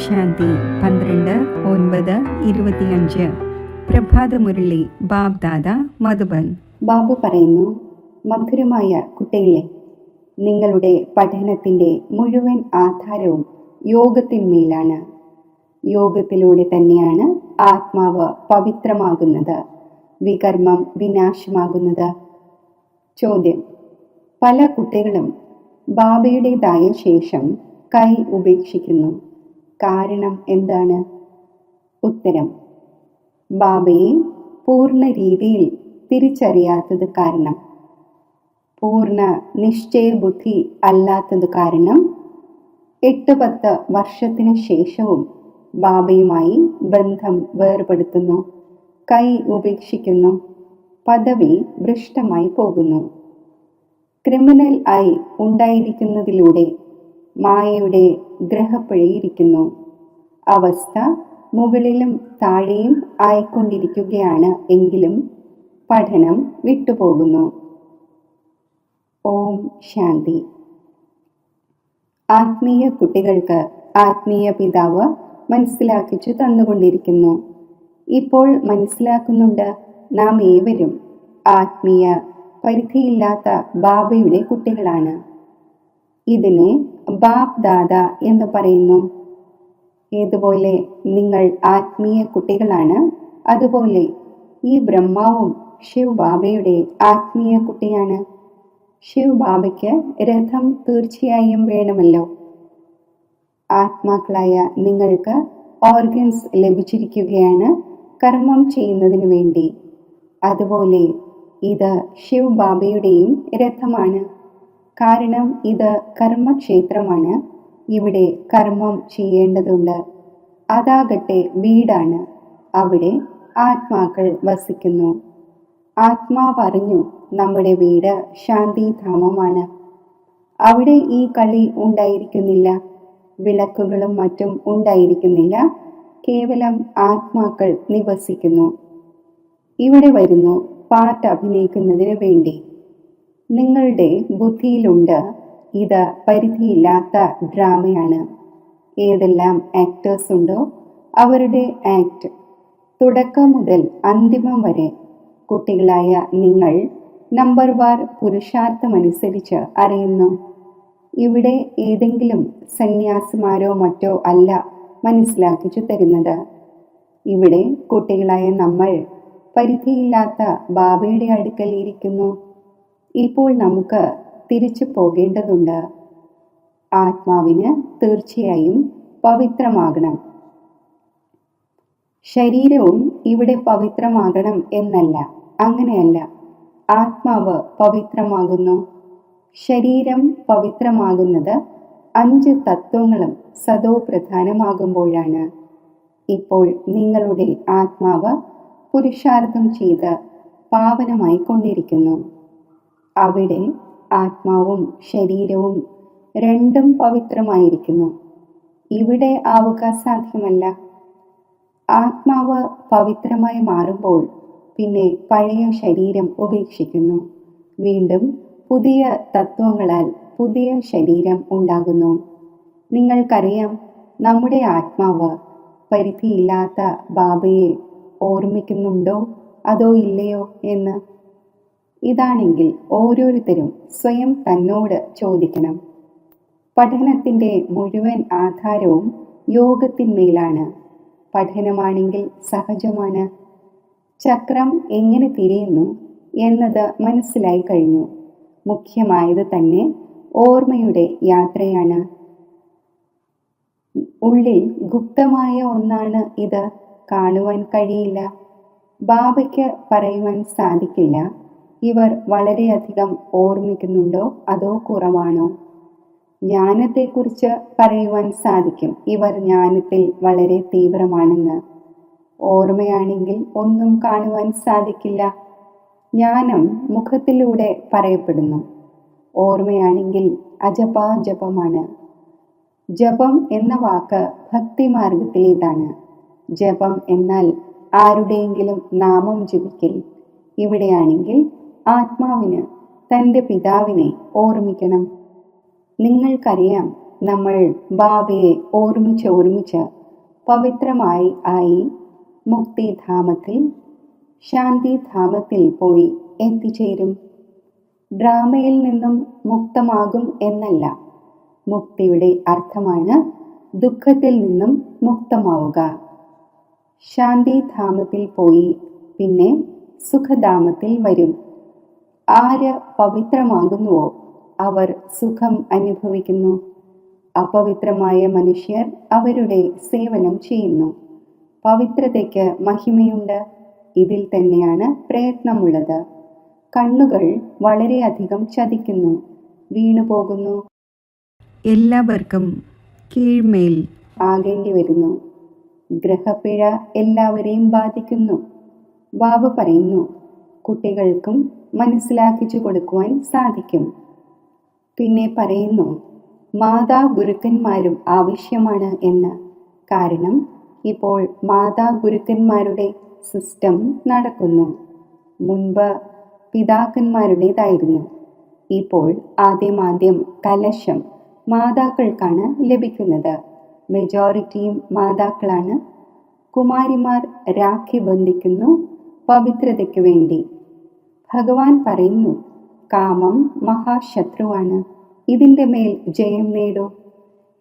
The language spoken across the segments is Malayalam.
ശാന്തി 12/9/25 പ്രഭാതമുരളി ബാബ്ദാദ മധുബൻ. ബാബു പറയുന്നു, മധുരമായ കുട്ടികളെ, നിങ്ങളുടെ പഠനത്തിൻ്റെ മുഴുവൻ ആധാരവും യോഗത്തിന്മേലാണ്. യോഗത്തിലൂടെ തന്നെയാണ് ആത്മാവ് പവിത്രമാകുന്നത്, വികർമ്മം വിനാശമാകുന്നത്. ചോദ്യം: പല കുട്ടികളും ബാബയുടേതായ ശേഷം കൈ ഉപേക്ഷിക്കുന്നു. കാരണം എന്താണ്? ഉത്തരം: ബാബയെ പൂർണ്ണ രീതിയിൽ തിരിച്ചറിയാത്തത് കാരണം, പൂർണ്ണ നിശ്ചയബുദ്ധി അല്ലാത്തത് കാരണം. 8-10 വർഷത്തിന് ശേഷവും ബാബയുമായി ബന്ധം വേർപെടുത്തുന്നു, കൈ ഉപേക്ഷിക്കുന്നു, പദവി ഭ്രഷ്ടമായി പോകുന്നു. ക്രിമിനൽ ആയി ഉണ്ടായിരിക്കുന്നതിലൂടെ മായയുടെ ഗ്രഹപ്പിഴയിരിക്കുന്നു. അവസ്ഥ മുകളിലും താഴെയും ആയിക്കൊണ്ടിരിക്കുകയാണ്. എങ്കിലും പഠനം വിട്ടുപോകുന്നു. ഓം ശാന്തി. ആത്മീയ കുട്ടികൾക്ക് ആത്മീയ പിതാവ് മനസ്സിലാക്കിച്ചു തന്നുകൊണ്ടിരിക്കുന്നു. ഇപ്പോൾ മനസ്സിലാക്കുന്നുണ്ട്, നാം ഏവരും ആത്മീയ പരിധിയില്ലാത്ത ബാബയുടെ കുട്ടികളാണ്. ഇതിനെ ബാബ് ദാദ എന്ന് പറയുന്നു. ഏതുപോലെ നിങ്ങൾ ആത്മീയ കുട്ടികളാണ്, അതുപോലെ ഈ ബ്രഹ്മാവും ശിവ് ബാബയുടെ ആത്മീയ കുട്ടിയാണ്. ശിവ് ബാബയ്ക്ക് രഥം തീർച്ചയായും വേണമല്ലോ. ആത്മാക്കളായ നിങ്ങൾക്ക് ഓർഗൻസ് ലഭിച്ചിരിക്കുകയാണ് കർമ്മം ചെയ്യുന്നതിന് വേണ്ടി. അതുപോലെ ഇത് ശിവ് ബാബയുടെയും രഥമാണ്. കാരണം ഇത് കർമ്മക്ഷേത്രമാണ്. ഇവിടെ കർമ്മം ചെയ്യേണ്ടതുണ്ട്. അതാകട്ടെ വീടാണ്. അവിടെ ആത്മാക്കൾ വസിക്കുന്നു. ആത്മാവ് അറിഞ്ഞു, നമ്മുടെ വീട് ശാന്തിധാമമാണ്. അവിടെ ഈ കളി ഉണ്ടായിരിക്കുന്നില്ല, വിളക്കുകളും മറ്റും ഉണ്ടായിരിക്കുന്നില്ല. കേവലം ആത്മാക്കൾ നിവസിക്കുന്നു. ഇവിടെ വരുന്നു പാട്ട് അഭിനയിക്കുന്നതിന് വേണ്ടി. നിങ്ങളുടെ ബുദ്ധിയിലുണ്ട്, ഇത് പരിധിയില്ലാത്ത ഡ്രാമയാണ്. ഏതെല്ലാം ആക്ടേഴ്സ് ഉണ്ടോ അവരുടെ ആക്ട്, തുടക്കം മുതൽ അന്തിമം വരെ കുട്ടികളായ നിങ്ങൾ നമ്പർ വാർ പുരുഷാർത്ഥമനുസരിച്ച് അറിയുന്നു. ഇവിടെ ഏതെങ്കിലും സന്യാസിമാരോ മറ്റോ അല്ല മനസ്സിലാക്കിച്ചു തരുന്നത്. ഇവിടെ കുട്ടികളായ നമ്മൾ പരിധിയില്ലാത്ത ബാബയുടെ അടുക്കൽ ഇരിക്കുന്നു. ഇപ്പോൾ നമുക്ക് തിരിച്ചു പോകേണ്ടതുണ്ട്. ആത്മാവിന് തീർച്ചയായും പവിത്രമാകണം. ശരീരവും ഇവിടെ പവിത്രമാകണം എന്നല്ല, അങ്ങനെയല്ല. ആത്മാവ് പവിത്രമാകുന്നു. ശരീരം പവിത്രമാകുന്നത് 5 തത്വങ്ങളും സദോ പ്രധാനമാകുമ്പോഴാണ്. ഇപ്പോൾ നിങ്ങളുടെ ആത്മാവ് പുരുഷാർത്ഥം ചെയ്ത് പാവനമായി കൊണ്ടിരിക്കുന്നു. അവിടെ ആത്മാവും ശരീരവും രണ്ടും പവിത്രമായിരിക്കുന്നു. ഇവിടെ ആവുക സാധ്യമല്ല. ആത്മാവ് പവിത്രമായി മാറുമ്പോൾ പിന്നെ പഴയ ശരീരം ഉപേക്ഷിക്കുന്നു. വീണ്ടും പുതിയ തത്വങ്ങളാൽ പുതിയ ശരീരം ഉണ്ടാകുന്നു. നിങ്ങൾക്കറിയാം, നമ്മുടെ ആത്മാവ് പരിധിയില്ലാത്ത ബാബയെ ഓർമ്മിക്കുന്നുണ്ടോ അതോ ഇല്ലയോ എന്ന്. ഇതാണെങ്കിൽ ഓരോരുത്തരും സ്വയം തന്നോട് ചോദിക്കണം. പഠനത്തിൻ്റെ മുഴുവൻ ആധാരവും യോഗത്തിന്മേലാണ്. പഠനമാണെങ്കിൽ സഹജമാണ്. ചക്രം എങ്ങനെ തിരിയുന്നു എന്നത് മനസ്സിലായി കഴിഞ്ഞു. മുഖ്യമായത് തന്നെ ഓർമ്മയുടെ യാത്രയാണ്. ഉള്ളിൽ ഗുപ്തമായ ഒന്നാണ് ഇത്. കാണുവാൻ കഴിയില്ല. ബാബയ്ക്ക് പറയുവാൻ സാധിക്കില്ല, ഇവർ വളരെയധികം ഓർമ്മിക്കുന്നുണ്ടോ അതോ കുറവാണോ. ജ്ഞാനത്തെക്കുറിച്ച് പറയുവാൻ സാധിക്കും, ഇവർ ജ്ഞാനത്തിൽ വളരെ തീവ്രമാണെന്ന്. ഓർമ്മയാണെങ്കിൽ ഒന്നും കാണുവാൻ സാധിക്കില്ല. ജ്ഞാനം മുഖത്തിലൂടെ പറയപ്പെടുന്നു. ഓർമ്മയാണെങ്കിൽ അജപാജപമാണ്. ജപം എന്ന വാക്ക് ഭക്തിമാർഗത്തിലേതാണ്. ജപം എന്നാൽ ആരുടെയെങ്കിലും നാമം ജപിക്കൽ. ഇവിടെയാണെങ്കിൽ ആത്മാവിന് തൻ്റെ പിതാവിനെ ഓർമ്മിക്കണം. നിങ്ങൾക്കറിയാം, നമ്മൾ ബാബയെ ഓർമ്മിച്ച് പവിത്രമായി ആയി മുക്തിധാമത്തിൽ, ശാന്തിധാമത്തിൽ പോയി എത്തിച്ചേരും. ഡ്രാമയിൽ നിന്നും മുക്തമാകും എന്നല്ല. മുക്തിയുടെ അർത്ഥമാണ് ദുഃഖത്തിൽ നിന്നും മുക്തമാവുക. ശാന്തിധാമത്തിൽ പോയി പിന്നെ സുഖധാമത്തിൽ വരും. ആര് പവിത്രമാകുന്നുവോ അവർ സുഖം അനുഭവിക്കുന്നു. അപവിത്രമായ മനുഷ്യർ അവരുടെ സേവനം ചെയ്യുന്നു. പവിത്രതയ്ക്ക് മഹിമയുണ്ട്. ഇതിൽ തന്നെയാണ് പ്രയത്നമുള്ളത്. കണ്ണുകൾ വളരെയധികം ചതിക്കുന്നു, വീണുപോകുന്നു, എല്ലാവർക്കും കീഴ്മേൽ ആകേണ്ടി വരുന്നു. ഗ്രഹപ്പിഴ എല്ലാവരെയും ബാധിക്കുന്നു. ബാബ പറയുന്നു, കുട്ടികൾക്കും മനസ്സിലാക്കിച്ചു കൊടുക്കുവാൻ സാധിക്കും. പിന്നെ പറയുന്നു, മാതാ ഗുരുക്കന്മാരും ആവശ്യമാണ് എന്ന്. കാരണം ഇപ്പോൾ മാതാ ഗുരുക്കന്മാരുടെ സിസ്റ്റം നടക്കുന്നു. മുൻപ് പിതാക്കന്മാരുടേതായിരുന്നു. ഇപ്പോൾ ആദ്യം കലശം മാതാക്കൾക്കാണ് ലഭിക്കുന്നത്. മെജോറിറ്റിയും മാതാക്കളാണ്. കുമാരിമാർ രാഖി ബന്ധിക്കുന്നു പവിത്രതയ്ക്ക് വേണ്ടി. ഭഗവാൻ പറയുന്നു, കാമം മഹാശത്രുവാണ്, ഇതിൻ്റെ മേൽ ജയം നേടൂ.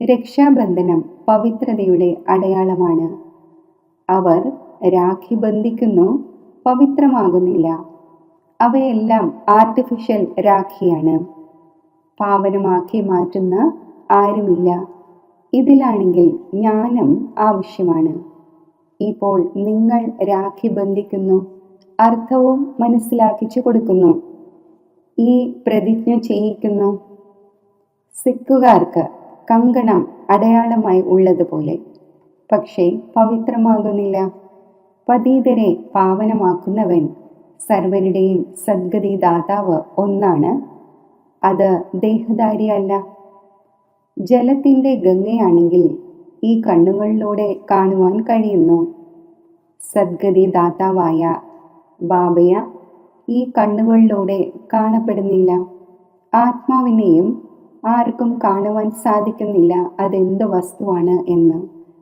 രക്ഷാബന്ധനം പവിത്രതയുടെ അടയാളമാണ്. അവർ രാഖി ബന്ധിക്കുന്നു, പവിത്രമാകുന്നില്ല. അവയെല്ലാം ആർട്ടിഫിഷ്യൽ രാഖിയാണ്. പാവനമാക്കി മാറ്റുന്ന ആരുമില്ല. ഇതിലാണെങ്കിൽ ജ്ഞാനം ആവശ്യമാണ്. ഇപ്പോൾ നിങ്ങൾ രാഖി ബന്ധിക്കുന്നു, അർത്ഥവും മനസ്സിലാക്കിച്ചു കൊടുക്കുന്നു, ഈ പ്രതിജ്ഞ ചെയ്യിക്കുന്നു. സിഖുകാർക്ക് കങ്കണം അടയാളമായി ഉള്ളതുപോലെ. പക്ഷേ പവിത്രമാകുന്നില്ല. പതീതരെ പാവനമാക്കുന്നവൻ സർവരുടെയും സദ്ഗതി ദാതാവ് ഒന്നാണ്. അത് ദേഹധാരിയല്ല. ജലത്തിൻ്റെ ഗംഗയാണെങ്കിൽ ഈ കണ്ണുകളിലൂടെ കാണുവാൻ കഴിയുന്നു. സദ്ഗതി ദാതാവായ ബാബയ ഈ കണ്ണുകളിലൂടെ കാണപ്പെടുന്നില്ല. ആത്മാവിനെയും ആർക്കും കാണുവാൻ സാധിക്കുന്നില്ല അതെന്ത് വസ്തുവാണ് എന്ന്.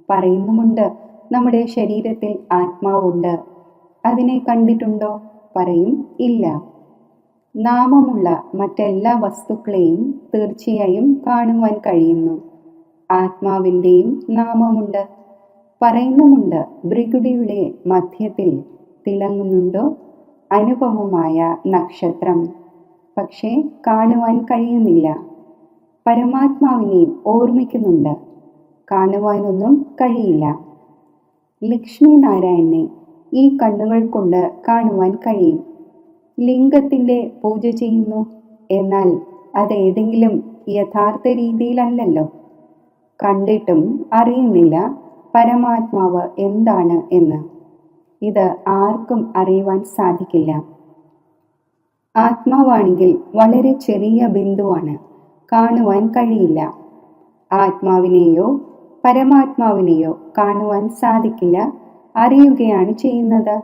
പറയുന്നുമുണ്ട്, നമ്മുടെ ശരീരത്തിൽ ആത്മാവുണ്ട്, അതിനെ കണ്ടിട്ടുണ്ടോ? പറയും, ഇല്ല. നാമമുള്ള മറ്റെല്ലാ വസ്തുക്കളെയും തീർച്ചയായും കാണുവാൻ കഴിയുന്നു. ആത്മാവിൻ്റെയും നാമമുണ്ട്. പറയുന്നുമുണ്ട്, ഭൃഗുടിയുടെ മധ്യത്തിൽ തിളങ്ങുന്നുണ്ടോ അനുപമമായ നക്ഷത്രം. പക്ഷേ കാണുവാൻ കഴിയുന്നില്ല. പരമാത്മാവിനെയും ഓർമ്മിക്കുന്നുണ്ട്, കാണുവാനൊന്നും കഴിയില്ല. ലക്ഷ്മി നാരായണനെ ഈ കണ്ണുകൾ കൊണ്ട് കാണുവാൻ കഴിയും. ലിംഗത്തിൻ്റെ പൂജ ചെയ്യുന്നു, എന്നാൽ അതേതെങ്കിലും യഥാർത്ഥ രീതിയിലല്ലല്ലോ. കണ്ടിട്ടും അറിയുന്നില്ല പരമാത്മാവ് എന്താണ് എന്ന്. ഇത് ആർക്കും അറിയുവാൻ സാധിക്കില്ല. ആത്മാവാണെങ്കിൽ വളരെ ചെറിയ ബിന്ദുവാണ്, കാണുവാൻ കഴിയില്ല. ആത്മാവിനെയോ പരമാത്മാവിനെയോ കാണുവാൻ സാധിക്കില്ല, അറിയുകയാണ് ചെയ്യുന്നത്.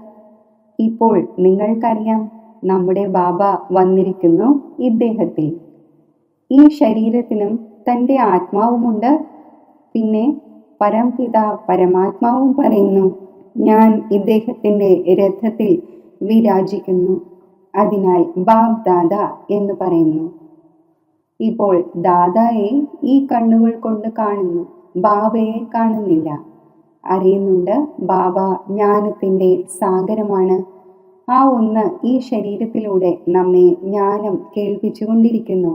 ഇപ്പോൾ നിങ്ങൾക്കറിയാം, നമ്മുടെ ബാബ വന്നിരിക്കുന്നു ഇദ്ദേഹത്തിൽ. ഈ ശരീരത്തിനും തൻ്റെ ആത്മാവുമുണ്ട്. പിന്നെ പരംപിത പരമാത്മാവും പറയുന്നു, ഞാൻ ഇദ്ദേഹത്തിൻ്റെ രഥത്തിൽ വിരാജിക്കുന്നു. അതിനാൽ ബാബ് ദാദ എന്ന് പറയുന്നു. ഇപ്പോൾ ദാദായെ ഈ കണ്ണുകൾ കൊണ്ട് കാണുന്നു, ബാബയെ കാണുന്നില്ല. അറിയുന്നുണ്ട്, ബാബ ജ്ഞാനത്തിൻ്റെ സാഗരമാണ്. ആ ഒന്ന് ഈ ശരീരത്തിലൂടെ നമ്മെ ജ്ഞാനം കേൾപ്പിച്ചുകൊണ്ടിരിക്കുന്നു.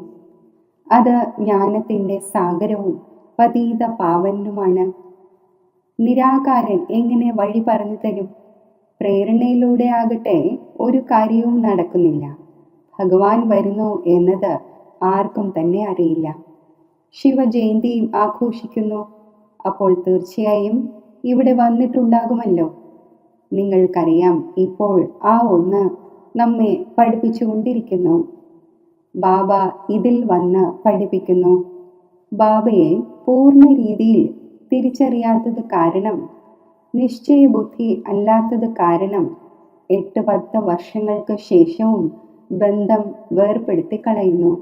അത് ജ്ഞാനത്തിൻ്റെ സാഗരവും പതീത പാവനുമാണ്. നിരാകാരൻ എങ്ങനെ വഴി പറഞ്ഞു തരും? പ്രേരണയിലൂടെ ആകട്ടെ ഒരു കാര്യവും നടക്കുന്നില്ല. ഭഗവാൻ വരുന്നു എന്നത് ആർക്കും തന്നെ അറിയില്ല. ശിവജയന്തിയും ആഘോഷിക്കുന്നു. അപ്പോൾ തീർച്ചയായും ഇവിടെ വന്നിട്ടുണ്ടാകുമല്ലോ. നിങ്ങൾക്കറിയാം, ഇപ്പോൾ ആ ഒന്ന് നമ്മെ പഠിപ്പിച്ചുകൊണ്ടിരിക്കുന്നു. ബാബ ഇതിൽ വന്ന് പഠിപ്പിക്കുന്നു. ബാബയെ പൂർണ്ണ രീതിയിൽ തിരിച്ചറിയാത്തത് കാരണം, നിശ്ചയബുദ്ധി അല്ലാത്തത് കാരണം 8-10 വർഷങ്ങൾക്ക് ശേഷവും ബന്ധം വേർപെടുത്തി കളയുന്നു.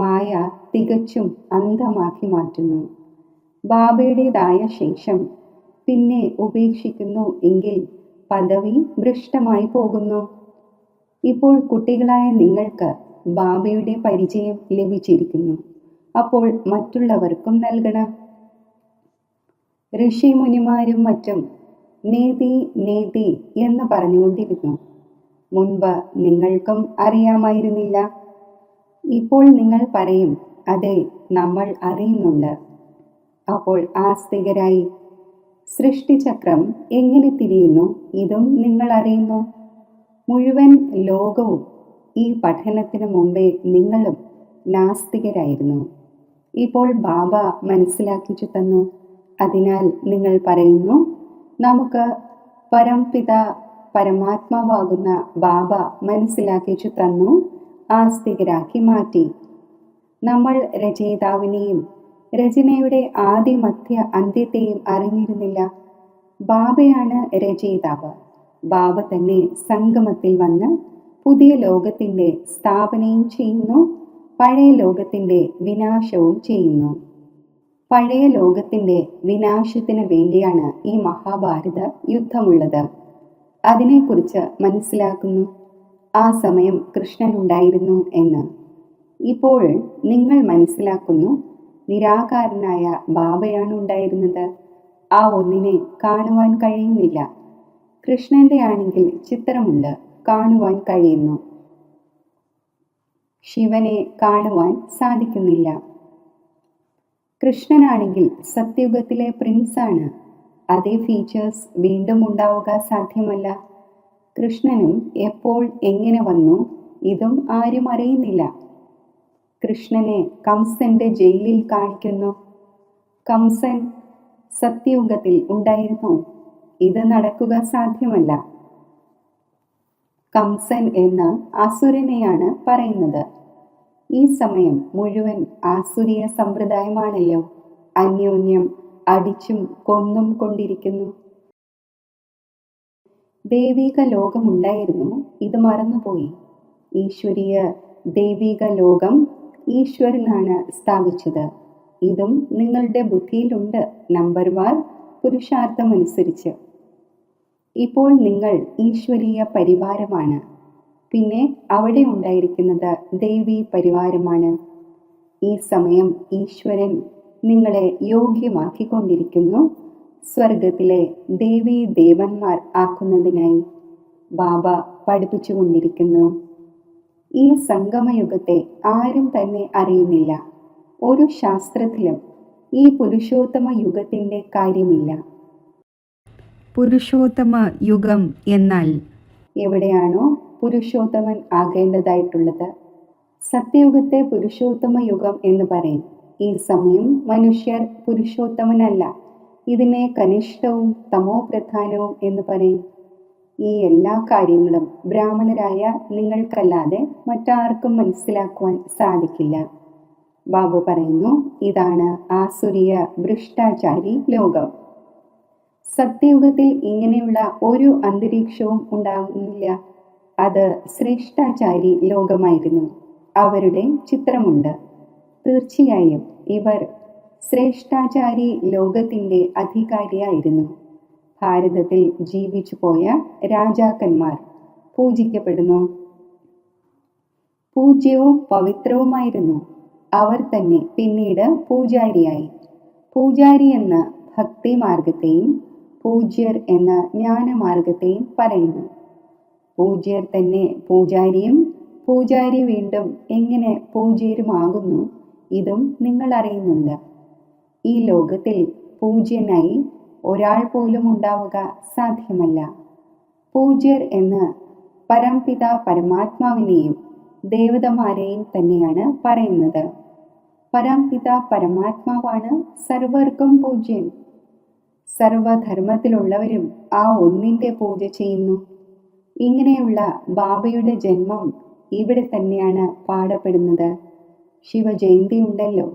മായ തികച്ചും അന്ധമാക്കി മാറ്റുന്നു. ബാബയുടേതായ ശേഷം പിന്നെ ഉപേക്ഷിക്കുന്നു എങ്കിൽ പദവി ഭ്രഷ്ടമായി പോകുന്നു. ഇപ്പോൾ കുട്ടികളായ നിങ്ങൾക്ക് ബാബയുടെ പരിചയം ലഭിച്ചിരിക്കുന്നു. അപ്പോൾ മറ്റുള്ളവർക്കും നൽകണം. ഋഷിമുനിമാരും മറ്റും നേതി നേതി എന്ന് പറഞ്ഞുകൊണ്ടിരുന്നു. മുൻപ് നിങ്ങൾക്കും അറിയാമായിരുന്നില്ല. ഇപ്പോൾ നിങ്ങൾ പറയും, അതെ, നമ്മൾ അറിയുന്നുണ്ട്. അപ്പോൾ ആസ്തികരായി സൃഷ്ടിചക്രം എങ്ങനെ തിരിയുന്നു ഇതും നിങ്ങൾ അറിയുന്നു. മുഴുവൻ ലോകവും ഈ പഠനത്തിന് മുമ്പേ നിങ്ങളും നാസ്തികരായിരുന്നു. ഇപ്പോൾ ബാബ മനസ്സിലാക്കിച്ചു തന്നു. അതിനാൽ നിങ്ങൾ പറയുന്നു, നമുക്ക് പരംപിത പരമാത്മാവാകുന്ന ബാബ മനസ്സിലാക്കിച്ചു തന്നു, ആസ്തികരാക്കി മാറ്റി. നമ്മൾ രചയിതാവിനെയും രചനയുടെ ആദ്യ മധ്യ അന്ത്യത്തെയും അറിഞ്ഞിരുന്നില്ല. ബാബയാണ് രചയിതാവ്. ബാബ തന്നെ സംഗമത്തിൽ വന്ന് പുതിയ ലോകത്തിൻ്റെ സ്ഥാപനയും ചെയ്യുന്നു, പഴയ ലോകത്തിൻ്റെ വിനാശവും ചെയ്യുന്നു. പഴയ ലോകത്തിൻ്റെ വിനാശത്തിന് വേണ്ടിയാണ് ഈ മഹാഭാരത യുദ്ധമുള്ളത്. അതിനെക്കുറിച്ച് മനസ്സിലാക്കുന്നു. ആ സമയം കൃഷ്ണനുണ്ടായിരുന്നു എന്ന്. ഇപ്പോൾ നിങ്ങൾ മനസ്സിലാക്കുന്നു, നിരാകാരനായ ബാബയാണ് ഉണ്ടായിരുന്നത്. ആ ഒന്നിനെ കാണുവാൻ കഴിയുന്നില്ല. കൃഷ്ണന്റെ ആണെങ്കിൽ ചിത്രമുണ്ട്, കാണുവാൻ കഴിയുന്നു. ശിവനെ കാണുവാൻ സാധിക്കുന്നില്ല. കൃഷ്ണനാണെങ്കിൽ സത്യയുഗത്തിലെ പ്രിൻസാണ്. അതേ ഫീച്ചേഴ്സ് വീണ്ടും ഉണ്ടാവുക സാധ്യമല്ല. കൃഷ്ണനും എപ്പോൾ എങ്ങനെ വന്നു ഇതും ആരും അറിയുന്നില്ല. കൃഷ്ണനെ കംസന്റെ ജയിലിൽ കാണിക്കുന്നു. കംസൻ സത്യയുഗത്തിൽ ഉണ്ടായിരുന്നു. ഇത് നടക്കുക സാധ്യമല്ല. കംസൻ എന്ന അസുരനെയാണ് പറയുന്നത്. ഈ സമയം മുഴുവൻ ആസുരീയ സമ്പ്രദായമാണല്ലോ. അന്യോന്യം അടിച്ചും കൊന്നും കൊണ്ടിരിക്കുന്നു. ദൈവിക ലോകമുണ്ടായിരുന്നു, ഇത് മറന്നുപോയി. ഈശ്വരീയ ദൈവിക ലോകം ഈശ്വരനാണ് സ്ഥാപിച്ചത്. ഇതും നിങ്ങളുടെ ബുദ്ധിയിലുണ്ട്, നമ്പർവാർ പുരുഷാർത്ഥമനുസരിച്ച്. ഇപ്പോൾ നിങ്ങൾ ഈശ്വരീയ പരിവാരമാണ്. പിന്നെ അവിടെ ഉണ്ടായിരിക്കുന്നത് ദൈവീ പരിവാരമാണ്. ഈ സമയം ഈശ്വരൻ നിങ്ങളെ യോഗ്യമാക്കിക്കൊണ്ടിരിക്കുന്നു, സ്വർഗത്തിലെ ദേവീ ദേവന്മാർ ആക്കുന്നതിനായി. ബാബ പഠിപ്പിച്ചുകൊണ്ടിരിക്കുന്നു. ഈ സംഗമയുഗത്തെ ആരും തന്നെ അറിയുന്നില്ല. ഒരു ശാസ്ത്രത്തിലും ഈ പുരുഷോത്തമ യുഗത്തിൻ്റെ കാര്യമില്ല. പുരുഷോത്തമ യുഗം എന്നാൽ എവിടെയാണോ പുരുഷോത്തമൻ ആകേണ്ടതായിട്ടുള്ളത്, സത്യയുഗത്തെ പുരുഷോത്തമ യുഗം എന്ന് പറയും. ഈ സമയം മനുഷ്യർ പുരുഷോത്തമനല്ല, ഇതിനെ കനിഷ്ഠവും തമോ പ്രധാനവും എന്ന് പറയും. ഈ എല്ലാ കാര്യങ്ങളും ബ്രാഹ്മണരായ നിങ്ങൾക്കല്ലാതെ മറ്റാർക്കും മനസ്സിലാക്കുവാൻ സാധിക്കില്ല. ബാബു പറയുന്നു, ഇതാണ് ആസുരീയ ഭ്രഷ്ടാചാരി ലോകം. സത്യയുഗത്തിൽ ഇങ്ങനെയുള്ള ഒരു അന്തരീക്ഷവും ഉണ്ടാകുന്നില്ല. അത് ശ്രേഷ്ഠാചാരി ലോകമായിരുന്നു. അവരുടെ ചിത്രമുണ്ട്. തീർച്ചയായും ഇവർ ശ്രേഷ്ഠാചാരി ലോകത്തിൻ്റെ അധികാരിയായിരുന്നു. ഭാരതത്തിൽ ജീവിച്ചു പോയ രാജാക്കന്മാർ പൂജിക്കപ്പെടുന്നു. പൂജ്യവും പവിത്രവുമായിരുന്നു. അവർ തന്നെ പിന്നീട് പൂജാരിയായി. പൂജാരി എന്ന ഭക്തി മാർഗത്തെയും പൂജ്യർ എന്ന ജ്ഞാനമാർഗത്തെയും പറയുന്നു. പൂജ്യർ തന്നെ പൂജാരിയും പൂജാരി വീണ്ടും എങ്ങനെ പൂജ്യരുമാകുന്നു ഇതും നിങ്ങൾ അറിയുന്നുണ്ട്. ഈ ലോകത്തിൽ പൂജ്യനായി ഒരാൾ പോലും ഉണ്ടാവുക സാധ്യമല്ല. പൂജ്യർ എന്ന് പരംപിത പരമാത്മാവിനെയും ദേവതമാരെയും തന്നെയാണ് പറയുന്നത്. പരംപിത പരമാത്മാവാണ് സർവർക്കും പൂജ്യൻ. സർവധർമ്മത്തിലുള്ളവരും ആ ഒന്നിൻ്റെ പൂജ ചെയ്യുന്നു. ഇങ്ങനെയുള്ള ബാബയുടെ ജന്മം ഇവിടെ തന്നെയാണ് പാടപ്പെടുന്നത്. ശിവജയന്തി ഉണ്ടല്ലോ,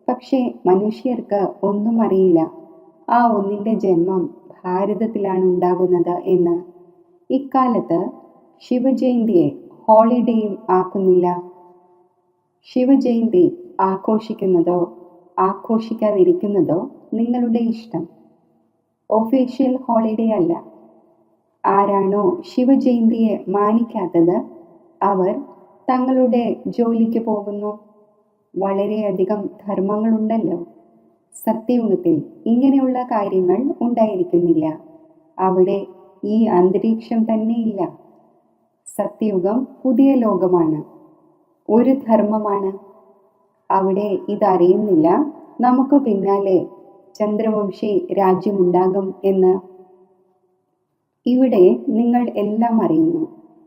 പക്ഷേ മനുഷ്യർക്ക് ഒന്നും അറിയില്ല ആ ഒന്നിൻ്റെ ജന്മം ഭാരതത്തിലാണ് ഉണ്ടാകുന്നത് എന്ന്. ഇക്കാലത്ത് ശിവജയന്തിയെ ഹോളിഡേയും ആക്കുന്നില്ല. ശിവജയന്തി ആഘോഷിക്കുന്നതോ ആഘോഷിക്കാതിരിക്കുന്നതോ നിങ്ങളുടെ ഇഷ്ടം. ഒഫീഷ്യൽ ഹോളിഡേ അല്ല. ആരാണോ ശിവജയന്തിയെ മാനിക്കാത്തത് അവർ തങ്ങളുടെ ജോലിക്ക് പോകുന്നു. വളരെയധികം ധർമ്മങ്ങളുണ്ടല്ലോ. സത്യയുഗത്തിൽ ഇങ്ങനെയുള്ള കാര്യങ്ങൾ ഉണ്ടായിരിക്കുന്നില്ല. അവിടെ ഈ അന്തരീക്ഷം തന്നെയില്ല. സത്യയുഗം പുതിയ ലോകമാണ്, ഒരു ധർമ്മമാണ്. അവിടെ ഇതറിയുന്നില്ല നമുക്ക് പിന്നാലെ ചന്ദ്രവംശി രാജ്യമുണ്ടാകും എന്ന്. ഇവിടെ നിങ്ങൾ എല്ലാം അറിയുന്നു,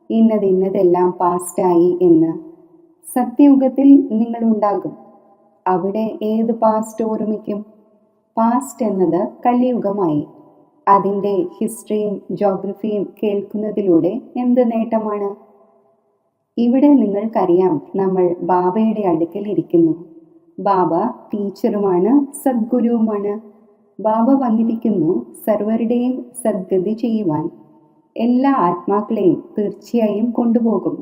ഇന്നതെല്ലാം പാസ്റ്റായി എന്ന്. സത്യയുഗത്തിൽ നിങ്ങൾ ഉണ്ടാകും. അവിടെ ഏത് പാസ്റ്റ് ഓർമ്മിക്കും? പാസ്റ്റ് എന്നത് കലിയുഗമായി. അതിൻ്റെ ഹിസ്റ്ററിയും ജോഗ്രഫിയും കേൾക്കുന്നതിലൂടെ എന്ത് നേട്ടമാണ്? ഇവിടെ നിങ്ങൾക്കറിയാം, നമ്മൾ ബാബയുടെ അടുക്കൽ ഇരിക്കുന്നു. ബാബ ടീച്ചറുമാണ്, സദ്ഗുരുവുമാണ്. ബാബ വന്നിരിക്കുന്നു സർവരുടെയും സദ്ഗതി ചെയ്യുവാൻ. എല്ലാ ആത്മാക്കളെയും തീർച്ചയായും കൊണ്ടുപോകും.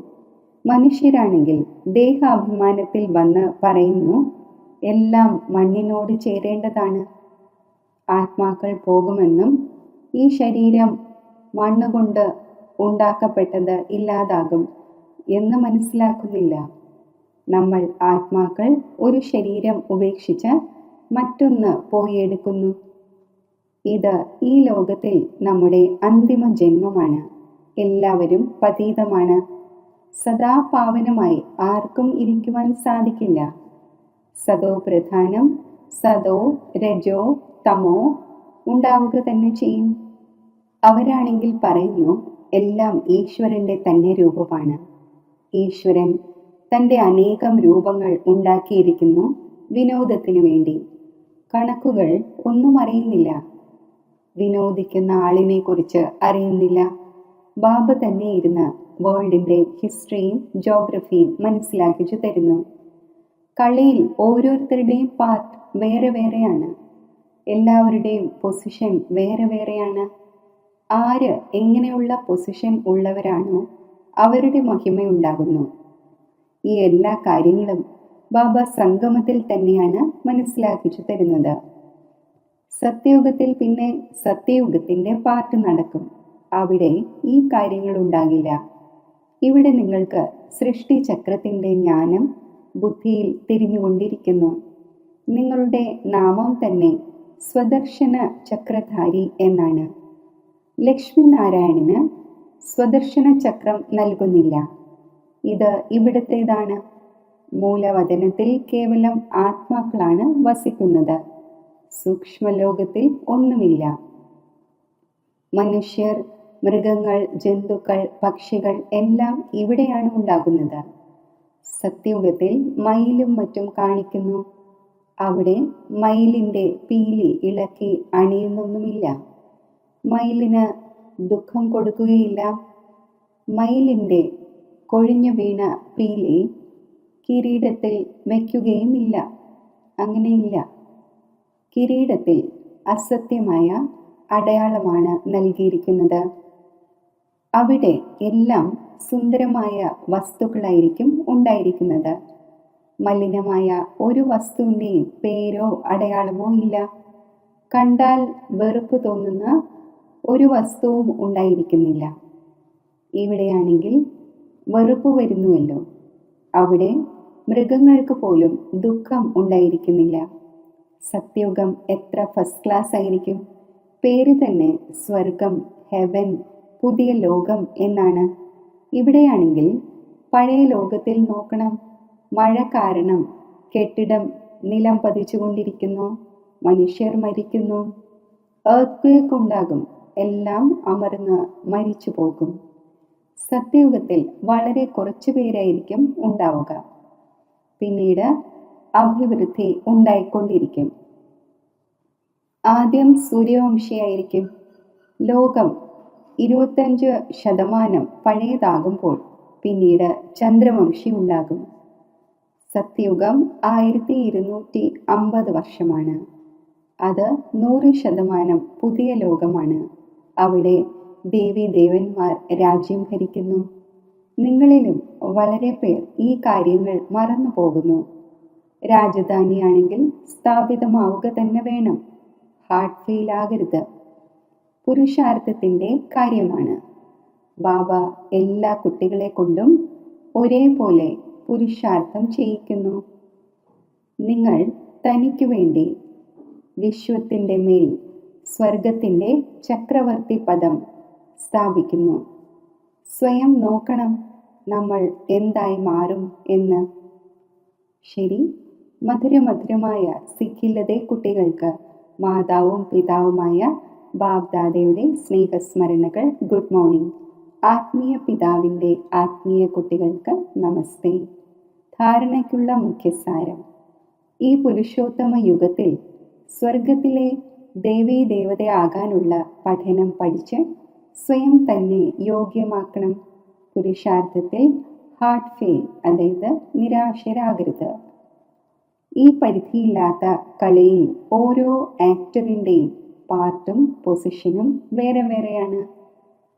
മനുഷ്യരാണെങ്കിൽ ദേഹാഭിമാനത്തിൽ വന്ന് പറയുന്നു, എല്ലാം മണ്ണിനോട് ചേരേണ്ടതാണ്. ആത്മാക്കൾ പോകുമെന്നും ഈ ശരീരം മണ്ണുകൊണ്ട് ഉണ്ടാക്കപ്പെട്ടത് ഇല്ലാതാകും എന്ന് മനസ്സിലാക്കുന്നില്ല. നമ്മൾ ആത്മാക്കൾ ഒരു ശരീരം ഉപേക്ഷിച്ച് മറ്റൊന്ന് പോയി എടുക്കുന്നു. ഇത് ഈ ലോകത്തിൽ നമ്മുടെ അന്തിമ ജന്മമാണ്. എല്ലാവരും പതീതമാണ്. സദാ പാവനമായി ആർക്കും ഇരിക്കുവാൻ സാധിക്കില്ല. സതോ പ്രധാനം, സതോ രജോ തമോ ഉണ്ടാവുക തന്നെ ചെയ്യും. അവരാണെങ്കിൽ പറയുന്നു, എല്ലാം ഈശ്വരൻ്റെ തന്നെ രൂപമാണ്. ഈശ്വരൻ തൻ്റെ അനേകം രൂപങ്ങൾ ഉണ്ടാക്കിയിരിക്കുന്നു വിനോദത്തിനു വേണ്ടി. കണക്കുകൾ ഒന്നും അറിയുന്നില്ല. വിനോദിക്കുന്ന ആളിനെ കുറിച്ച് അറിയുന്നില്ല. ബാബ തന്നെ ഇരുന്ന് വേൾഡിൻ്റെ ഹിസ്റ്ററിയും ജോഗ്രഫിയും മനസ്സിലാക്കിച്ചു തരുന്നു. കളിയിൽ ഓരോരുത്തരുടെയും പാർട്ട് വേറെ വേറെയാണ്. എല്ലാവരുടെയും പൊസിഷൻ വേറെ വേറെയാണ്. ആര് എങ്ങനെയുള്ള പൊസിഷൻ ഉള്ളവരാണോ അവരുടെ മഹിമയുണ്ടാകുന്നു. ഈ എല്ലാ കാര്യങ്ങളും ബാബ സംഗമത്തിൽ തന്നെയാണ് മനസ്സിലാക്കിച്ചു തരുന്നത്. സത്യയുഗത്തിൽ പിന്നെ സത്യയുഗത്തിൻ്റെ പാർട്ട് നടക്കും. അവിടെ ഈ കാര്യങ്ങൾ ഉണ്ടാകില്ല. ഇവിടെ നിങ്ങൾക്ക് സൃഷ്ടി ചക്രത്തിൻ്റെ ജ്ഞാനം ബുദ്ധിയിൽ തിരിഞ്ഞുകൊണ്ടിരിക്കുന്നു. നിങ്ങളുടെ നാമം തന്നെ സ്വദർശന ചക്രധാരി എന്നാണ്. ലക്ഷ്മി നാരായണന് സ്വദർശന ചക്രം നൽകുന്നില്ല. ഇത് ഇവിടത്തേതാണ്. മൂലവതനത്തിൽ കേവലം ആത്മാക്കളാണ് വസിക്കുന്നത്. സൂക്ഷ്മലോകത്തിൽ ഒന്നുമില്ല. മനുഷ്യർ, മൃഗങ്ങൾ, ജന്തുക്കൾ, പക്ഷികൾ എല്ലാം ഇവിടെയാണ് ഉണ്ടാകുന്നത്. സത്യയുഗത്തിൽ മയിലും മറ്റും കാണിക്കുന്നു. അവിടെ മയിലിൻ്റെ പീലി ഇളക്കി അണിയുന്നൊന്നുമില്ല. മയിലിന് ദുഃഖം കൊടുക്കുകയില്ല. മയിലിൻ്റെ കൊഴിഞ്ഞു വീണ പീലി കിരീടത്തിൽ വയ്ക്കുകയുമില്ല. അങ്ങനെയില്ല. കിരീടത്തിൽ അസത്യമായ അടയാളമാണ് നൽകിയിരിക്കുന്നത്. അവിടെ എല്ലാം സുന്ദരമായ വസ്തുക്കളായിരിക്കും ഉണ്ടായിരിക്കുന്നത്. മലിനമായ ഒരു വസ്തുവിൻ്റെയും പേരോ അടയാളമോ ഇല്ല. കണ്ടാൽ വെറുപ്പ് തോന്നുന്ന ഒരു വസ്തുവും ഉണ്ടായിരിക്കുന്നില്ല. ഇവിടെയാണെങ്കിൽ വെറുപ്പ് വരുന്നുവല്ലോ. അവിടെ മൃഗങ്ങൾക്ക് പോലും ദുഃഖം ഉണ്ടായിരിക്കുന്നില്ല. സത്യയുഗം എത്ര ഫസ്റ്റ് ക്ലാസ് ആയിരിക്കും. പേര് തന്നെ സ്വർഗം, ഹെവൻ, പുതിയ ലോകം എന്നാണ്. ഇവിടെയാണെങ്കിൽ പഴയ ലോകത്തിൽ നോക്കണം. മഴ കാരണം കെട്ടിടം നിലം പതിച്ചുകൊണ്ടിരിക്കുന്നു. മനുഷ്യർ മരിക്കുന്നു. എർത്ത് ഉണ്ടാകും. എല്ലാം അമർന്ന് മരിച്ചു പോകും. സത്യയുഗത്തിൽ വളരെ കുറച്ചു പേരായിരിക്കും ഉണ്ടാവുക. പിന്നീട് അഭിവൃദ്ധി ഉണ്ടായിക്കൊണ്ടിരിക്കും. ആദ്യം സൂര്യവംശിയായിരിക്കും. ലോകം 25% പഴയതാകുമ്പോൾ പിന്നീട് ചന്ദ്രവംശി ഉണ്ടാകും. സത്യയുഗം 1250 വർഷമാണ്. അത് 100% പുതിയ ലോകമാണ്. അവിടെ ദേവീ ദേവന്മാർ രാജ്യം ഭരിക്കുന്നു. നിങ്ങളിലും വളരെ പേർ ഈ കാര്യങ്ങൾ മറന്നു പോകുന്നു. രാജധാനിയാണെങ്കിൽ സ്ഥാപിതമാവുക തന്നെ വേണം. ഹാർട്ട് ഫെയിൽ ആകരുത്. പുരുഷാർത്ഥത്തിൻ്റെ കാര്യമാണ്. ബാബ എല്ലാ കുട്ടികളെ കൊണ്ടും ഒരേപോലെ പുരുഷാർത്ഥം ചെയ്യിക്കുന്നു. നിങ്ങൾ തനിക്കു വേണ്ടി വിശ്വത്തിൻ്റെ മേൽ സ്വർഗത്തിൻ്റെ ചക്രവർത്തി പദം സ്ഥാപിക്കുന്നു. സ്വയം നോക്കണം നമ്മൾ എന്തായി മാറും എന്ന്. ശരി, മധുരമധുരമായ സിഖില്ലതെ കുട്ടികൾക്ക് മാതാവും പിതാവുമായ ബാബ്ദാദയുടെ സ്നേഹസ്മരണകൾ. Good morning. ആത്മീയ പിതാവിൻ്റെ ആത്മീയ കുട്ടികൾക്ക് നമസ്തേ. ധാരണയ്ക്കുള്ള മുഖ്യസാരം: ഈ പുരുഷോത്തമ യുഗത്തിൽ സ്വർഗത്തിലെ ദേവീ ദേവതയാകാനുള്ള പഠനം പഠിച്ച് സ്വയം തന്നെ യോഗ്യമാക്കണം. പുരുഷാർത്ഥത്തിൽ ഹാർട്ട് ഫെയിൽ, അതായത് നിരാശരാകരുത്. ഈ പരിധിയില്ലാത്ത കളിയിൽ ഓരോ ആക്ടറിൻ്റെയും പാർട്ടും പൊസിഷനും വേറെ വേറെയാണ്.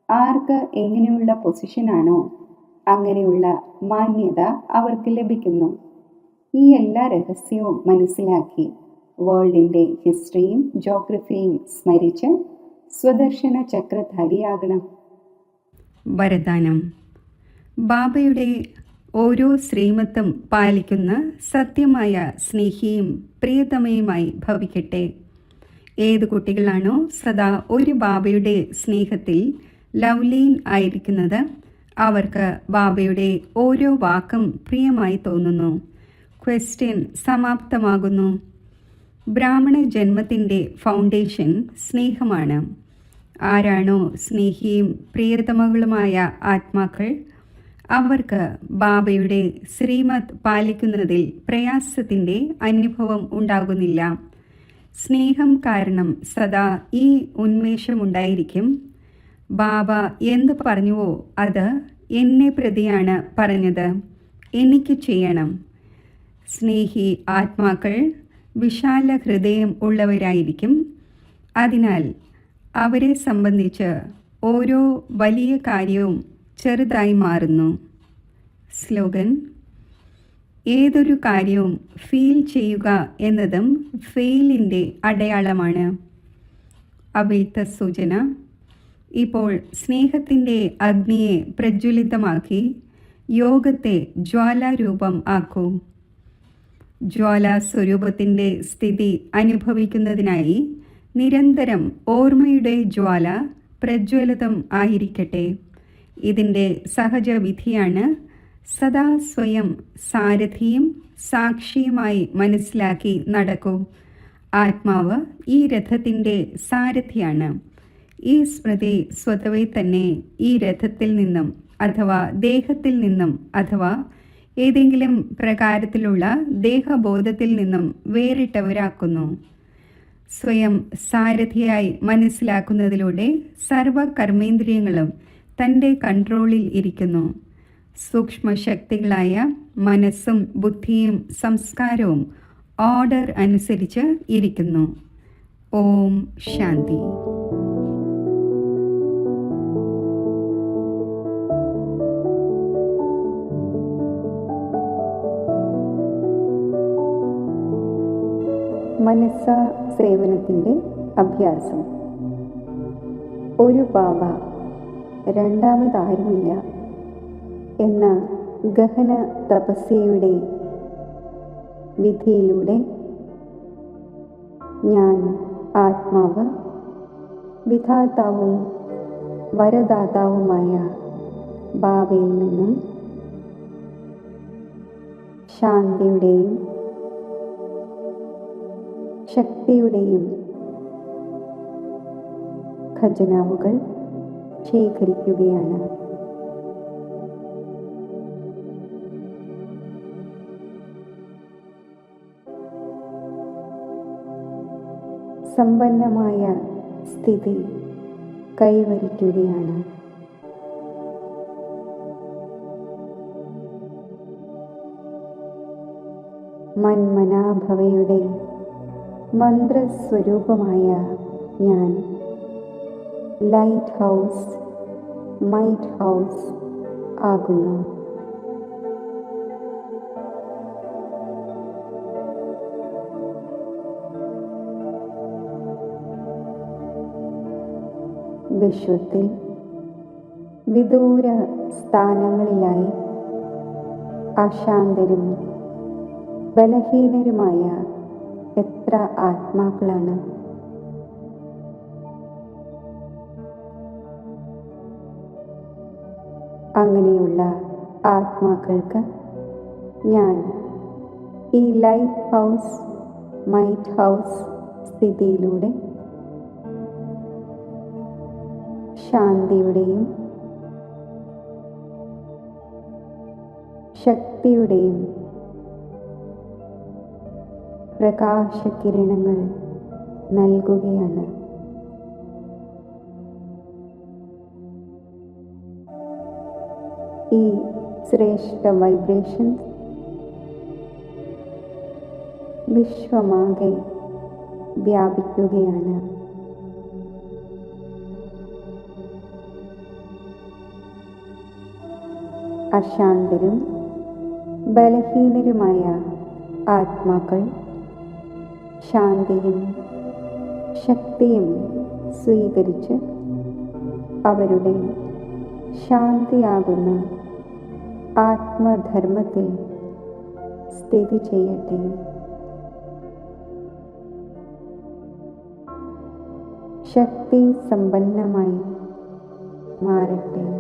ആർക്ക് എങ്ങനെയുള്ള പൊസിഷനാണോ അങ്ങനെയുള്ള മാന്യത അവർക്ക് ലഭിക്കുന്നു. ഈ എല്ലാ രഹസ്യവും മനസ്സിലാക്കി വേൾഡിൻ്റെ ഹിസ്റ്ററിയും ജോഗ്രഫിയും സ്മരിച്ച് സ്വദർശന ചക്രധാരിയാകണം. വരദാനം: ബാബയുടെ ഓരോ ശ്രീമത്തും പാലിക്കുന്ന സത്യമായ സ്നേഹിയും പ്രിയതമയുമായി ഭവിക്കട്ടെ. ഏത് കുട്ടികളാണോ സദാ ഒരു ബാബയുടെ സ്നേഹത്തിൽ ലവ്ലീൻ ആയിരിക്കുന്നത് അവർക്ക് ബാബയുടെ ഓരോ വാക്കും പ്രിയമായി തോന്നുന്നു. ക്വസ്റ്റ്യൻ സമാപ്തമാകുന്നു. ബ്രാഹ്മണ ജന്മത്തിൻ്റെ ഫൗണ്ടേഷൻ സ്നേഹമാണ്. ആരാണോ സ്നേഹിയും പ്രിയതമകളുമായ ആത്മാക്കൾ അവർക്ക് ബാബയുടെ ശ്രീമത് പാലിക്കുന്നതിൽ പ്രയാസത്തിൻ്റെ അനുഭവം ഉണ്ടാകുന്നില്ല. സ്നേഹം കാരണം സദാ ഈ ഉന്മേഷമുണ്ടായിരിക്കും. ബാബ എന്ത് പറഞ്ഞുവോ അത് എന്നെ പ്രതിയാണ് പറഞ്ഞത്, എനിക്ക് ചെയ്യണം. സ്നേഹി ആത്മാക്കൾ വിശാല ഹൃദയം ഉള്ളവരായിരിക്കും. അതിനാൽ അവരെ സംബന്ധിച്ച് ഓരോ വലിയ കാര്യവും ചെറുതായി മാറുന്നു. സ്ലോഗൻ: ഏതൊരു കാര്യവും ഫീൽ ചെയ്യുക എന്നതും ഫെയിലിൻ്റെ അടയാളമാണ്. അവ്യക്ത സൂചന: ഇപ്പോൾ സ്നേഹത്തിൻ്റെ അഗ്നിയെ പ്രജ്വലിതമാക്കി യോഗത്തെ ജ്വാലാരൂപം ആക്കൂ. ജ്വാലാസ്വരൂപത്തിൻ്റെ സ്ഥിതി അനുഭവിക്കുന്നതിനായി നിരന്തരം ഓർമ്മയുടെ ജ്വാല പ്രജ്വലിതം ആയിരിക്കട്ടെ. ഇതിൻ്റെ സഹജവിധിയാണ് സദാ സ്വയം സാരഥിയും സാക്ഷിയുമായി മനസ്സിലാക്കി നടക്കൂ. ആത്മാവ് ഈ രഥത്തിൻ്റെ സാരഥിയാണ്. ഈ സ്മൃതി സ്വതവേ തന്നെ ഈ രഥത്തിൽ നിന്നും അഥവാ ദേഹത്തിൽ നിന്നും അഥവാ ഏതെങ്കിലും പ്രകാരത്തിലുള്ള ദേഹബോധത്തിൽ നിന്നും വേറിട്ടവരാക്കുന്നു. സ്വയം സാരഥിയായി മനസ്സിലാക്കുന്നതിലൂടെ സർവ കർമ്മേന്ദ്രിയങ്ങളും തൻ്റെ കൺട്രോളിൽ ഇരിക്കുന്നു. സൂക്ഷ്മശക്തികളായ മനസ്സും ബുദ്ധിയും സംസ്കാരവും ഓർഡർ അനുസരിച്ച് ഇരിക്കുന്നു. ഓം ശാന്തി. മനസ്സ സേവനത്തിൻ്റെ അഭ്യാസം. ഒരു ബാബ, രണ്ടാമതാരുമില്ല എന്ന ഗഹന തപസ്യയുടെ വിധിയിലൂടെ ഞാൻ ആത്മാവ് വിധാതാവും വരദാതാവുമായ ബാബയിൽ നിന്നും ശാന്തിയുടെയും ശക്തിയുടെയും ഖജനാവുകൾ ശേഖരിക്കുകയാണ്. സമ്പന്നമായ സ്ഥിതി കൈവരിക്കുകയാണ്. മന്മനാഭവയുടെ മന്ത്രസ്വരൂപമായ ഞാൻ ലൈറ്റ് ഹൗസ്, മൈറ്റ് ഹൗസ് ആകുന്നു. വിശ്വത്തിൽ വിദൂര സ്ഥാനങ്ങളിലായി അശാന്തരും ബലഹീനരുമായ എത്ര ആത്മാക്കളാണ്. അങ്ങനെയുള്ള ആത്മാക്കൾക്ക് ഞാൻ ഈ ലൈറ്റ് ഹൗസ് മൈറ്റ് ഹൗസ് സ്ഥിതിയിലൂടെ ശാന്തിയുടെയും ശക്തിയുടെയും പ്രകാശകിരണങ്ങൾ നൽകുകയാണ്. ഈ ശ്രേഷ്ഠ വൈബ്രേഷൻസ് വിശ്വമാകെ വ്യാപിക്കുകയാണ്. അശാന്തരും ബലഹീനരുമായ ആത്മാക്കൾ ശാന്തിയും ശക്തിയും സ്വീകരിച്ച് അവരുടെ ശാന്തിയാകുന്ന ആത്മധർമ്മത്തിൽ സ്ഥിതി ചെയ്യട്ടെ. ശക്തി സമ്പന്നമായി മാറട്ടെ.